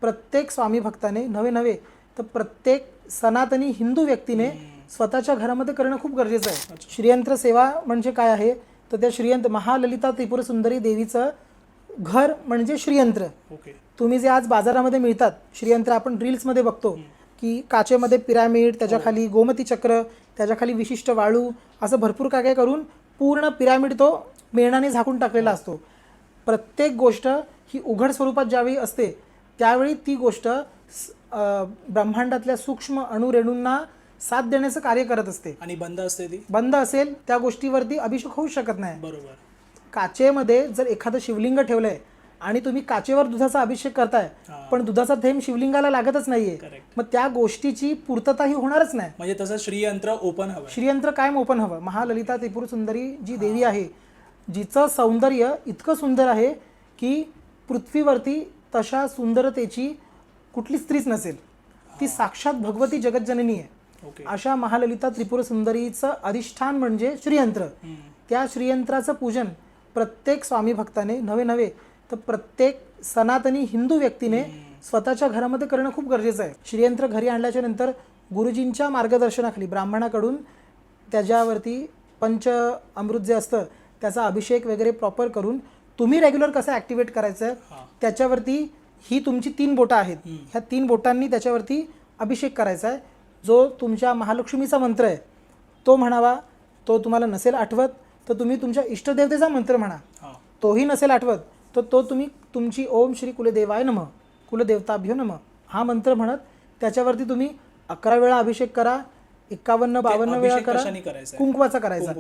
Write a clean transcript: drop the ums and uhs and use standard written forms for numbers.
प्रत्येक स्वामी भक्ताने नवे तर प्रत्येक सनातनी हिंदू व्यक्तीने स्वतःच्या घरामध्ये करणं खूप गरजेचं आहे. श्रीयंत्र सेवा म्हणजे काय आहे तर त्या श्रीयंत्र महाललिता त्रिपुर सुंदरी देवीचं घर म्हणजे श्रीयंत्र. तुम्ही जे आज बाजारामध्ये मिळतात श्रीयंत्र आपण रील्समध्ये बघतो की काचेमध्ये पिरामिड, त्याच्या खाली गोमती चक्र, त्याच्या खाली विशिष्ट वाळू, असं भरपूर काय काय करून पूर्ण पिरामिड तो मेणाने झाकून टाकलेला असतो. प्रत्येक गोष्ट ही उघड स्वरूपात ज्यावेळी असते त्यावेळी ती गोष्ट ब्रह्मांडातल्या सूक्ष्म अणुरेणूंना साथ देण्याचं कार्य करत असते. आणि बंद असते ती, बंद असेल त्या गोष्टीवरती अभिषेक होऊ शकत नाही. बरोबर. काचेमध्ये जर एखादं शिवलिंग ठेवलंय आणि तुम्ही काचेवर दुधाचा अभिषेक करताय पण दुधाचा थेंब शिवलिंगाला लागतच नाहीये, मग त्या गोष्टीची पूर्तता ही होणारच नाही. म्हणजे तसं श्रीयंत्र ओपन हवं, श्रीयंत्र कायम ओपन हवं. महाललिता त्रिपुर सुंदरी जी देवी आहे जिचं सौंदर्य इतकं सुंदर आहे की पृथ्वीवरती तशा सुंदरतेची कुठली स्त्रीच नसेल. ती साक्षात भगवती जगज्जननी आहे. अशा महाललिता त्रिपुर सुंदरीचं अधिष्ठान म्हणजे श्रीयंत्र. त्या श्रीयंत्राचं पूजन प्रत्येक स्वामी भक्ताने नवे तर प्रत्येक सनातनी हिंदू व्यक्तीने स्वतःच्या घरामध्ये करणं खूप गरजेचं आहे. श्रीयंत्र घरी आणल्याच्या नंतर गुरुजींच्या मार्गदर्शनाखाली ब्राह्मणाकडून त्याच्यावरती पंच अमृत जे असतं त्याचा अभिषेक वगैरे प्रॉपर करून तुम्ही रेग्युलर कसं ॲक्टिवेट करायचं आहे त्याच्यावरती ही तुमची 3 बोटं आहेत. ह्या 3 बोटांनी त्याच्यावरती अभिषेक करायचा आहे. जो तुमच्या महालक्ष्मीचा मंत्र आहे तो म्हणावा. तो तुम्हाला नसेल आठवत तर तुम्ही तुमच्या इष्टदेवतेचा मंत्र म्हणा. तोही नसेल आठवत तर तो तुम्ही तुमची ओम श्री कुलदेवाय नमः, कुलदेवताभ्यो नमः हा मंत्र म्हणत त्याच्यावरती तुम्ही 11 वेळा अभिषेक करा, 51-52 वेळा करा. कुंकवाचा करायचा.